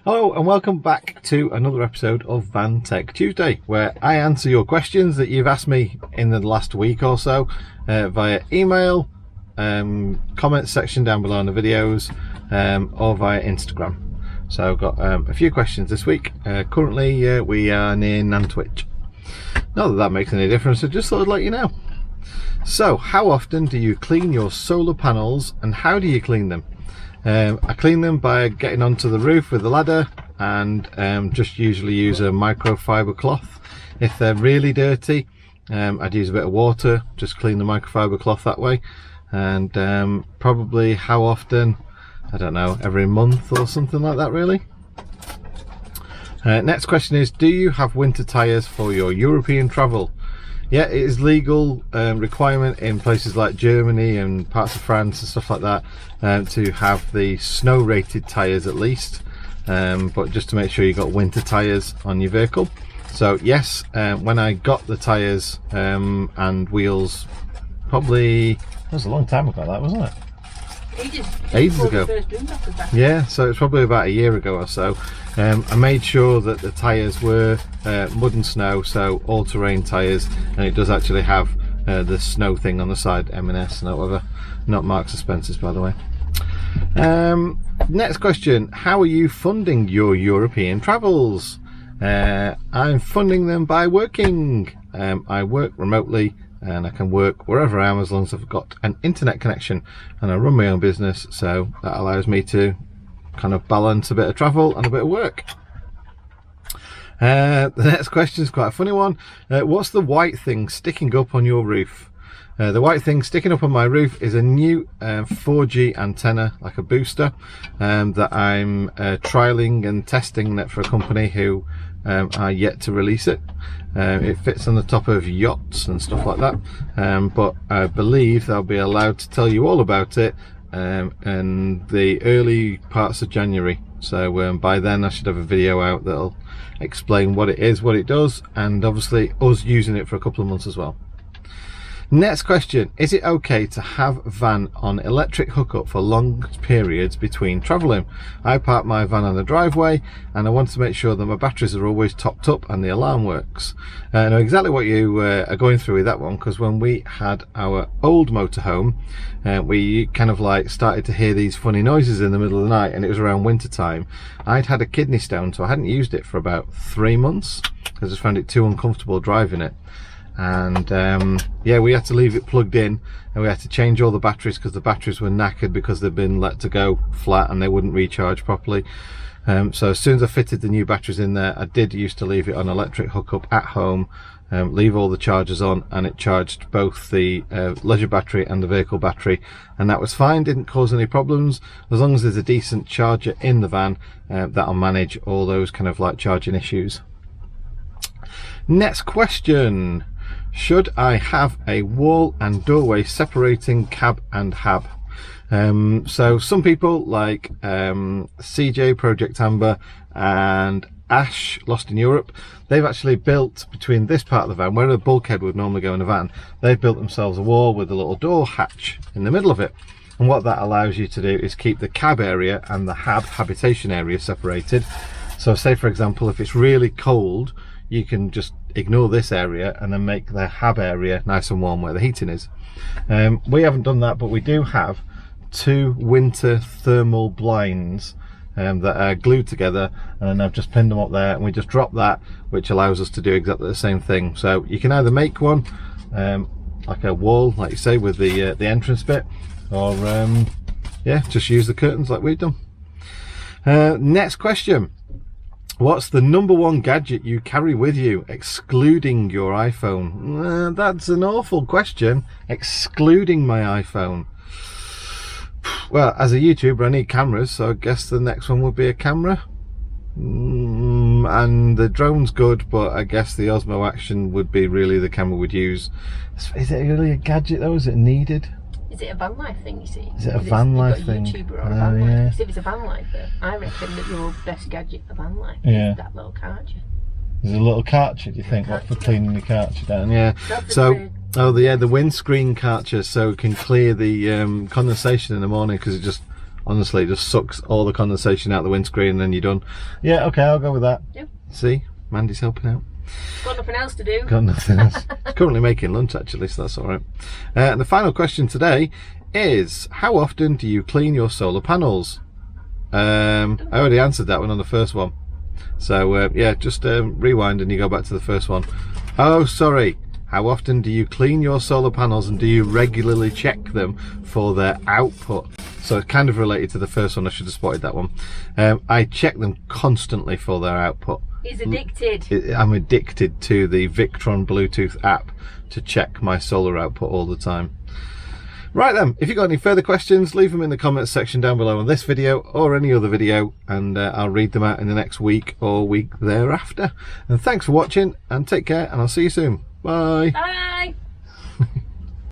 Hello and welcome back to another episode of VanTech Tuesday, where I answer your questions that you've asked me in the last week or so via email, comment section down below in the videos, or via Instagram. So I've got a few questions this week. Currently we are near Nantwich. Not that that makes any difference, I just thought I'd let you know. So how often do you clean your solar panels and how do you clean them? I clean them by getting onto the roof with the ladder and just usually use a microfiber cloth. If they're really dirty, I'd use a bit of water, just clean the microfiber cloth that way. And probably how often, I don't know, every month or something like that really. Next question is, do you have winter tyres for your European travel? Yeah, it is legal requirement in places like Germany and parts of France and stuff like that to have the snow rated tyres at least, but just to make sure you've got winter tyres on your vehicle. So yes, when I got the tyres and wheels, probably, that was a long time ago that, wasn't it? Ages ago. Yeah, so it's probably about a year ago or so. I made sure that the tyres were mud and snow, so all-terrain tyres, and it does actually have the snow thing on the side, M&S and whatever, not Marks and Spencer's by the way. Next question, how are you funding your European travels? I'm funding them by working. I work remotely and I can work wherever I am as long as I've got an internet connection, and I run my own business, so that allows me to kind of balance a bit of travel and a bit of work. The next question is quite a funny one. What's the white thing sticking up on your roof? The white thing sticking up on my roof is a new 4G antenna, like a booster, that I'm trialing and testing that for a company who are yet to release it. It fits on the top of yachts and stuff like that, but I believe they'll be allowed to tell you all about it in the early parts of January. So by then I should have a video out that'll explain what it is, what it does, and obviously us using it for a couple of months as well. Next question, is it okay to have van on electric hookup for long periods between travelling? I park my van on the driveway and I want to make sure that my batteries are always topped up and the alarm works. I know exactly what you are going through with that one, because when we had our old motorhome, we kind of like started to hear these funny noises in the middle of the night, and it was around winter time. I'd had a kidney stone, so I hadn't used it for about 3 months because I just found it too uncomfortable driving it. And yeah, we had to leave it plugged in and we had to change all the batteries because the batteries were knackered because they'd been let to go flat and they wouldn't recharge properly. So as soon as I fitted the new batteries in there, I did used to leave it on electric hookup at home, leave all the chargers on, and it charged both the leisure battery and the vehicle battery, and that was fine, didn't cause any problems. As long as there's a decent charger in the van, that'll manage all those kind of like charging issues. Next question. Should I have a wall and doorway separating cab and hab? So some people like CJ, Project Amber and Ash, Lost in Europe, they've actually built between this part of the van, where the bulkhead would normally go in a van, they've built themselves a wall with a little door hatch in the middle of it. And what that allows you to do is keep the cab area and the habitation area separated. So say for example, if it's really cold, you can just ignore this area and then make the hab area nice and warm where the heating is. We haven't done that, but we do have 2 winter thermal blinds that are glued together, and I've just pinned them up there, and we just drop that, which allows us to do exactly the same thing. So you can either make one like a wall, like you say, with the entrance bit, or yeah, just use the curtains like we've done. Next question. What's the #1 gadget you carry with you, excluding your iPhone? That's an awful question, excluding my iPhone. Well, as a YouTuber I need cameras, so I guess the next one would be a camera. And the drone's good, but I guess the Osmo Action would be really the camera we'd use. Is it really a gadget though? Is it needed? Is it a van life thing, you see? Is it a van life thing? YouTuber or a van life? Yeah. If it's a van lifer, I reckon that your best gadget for van life is that little cartridge. There's a little cartridge, you think? What, for cleaning the cartridge down? Yeah. So, oh yeah, the windscreen cartridge, so it can clear the condensation in the morning, because it just honestly, it just sucks all the condensation out the windscreen and then you're done. Yeah, okay, I'll go with that. Yep. See, Mandy's helping out. Got nothing else to do. Got nothing else. Currently making lunch actually, so that's all right. And the final question today is, how often do you clean your solar panels? I already answered that one on the first one. So yeah, just rewind and you go back to the first one. Oh, sorry. How often do you clean your solar panels and do you regularly check them for their output? So it's kind of related to the first one. I should have spotted that one. I check them constantly for their output. He's addicted. I'm addicted to the Victron Bluetooth app to check my solar output all the time. Right then, if you've got any further questions, leave them in the comments section down below on this video or any other video, and I'll read them out in the next week or week thereafter. And thanks for watching, and take care, and I'll see you soon. Bye. Bye.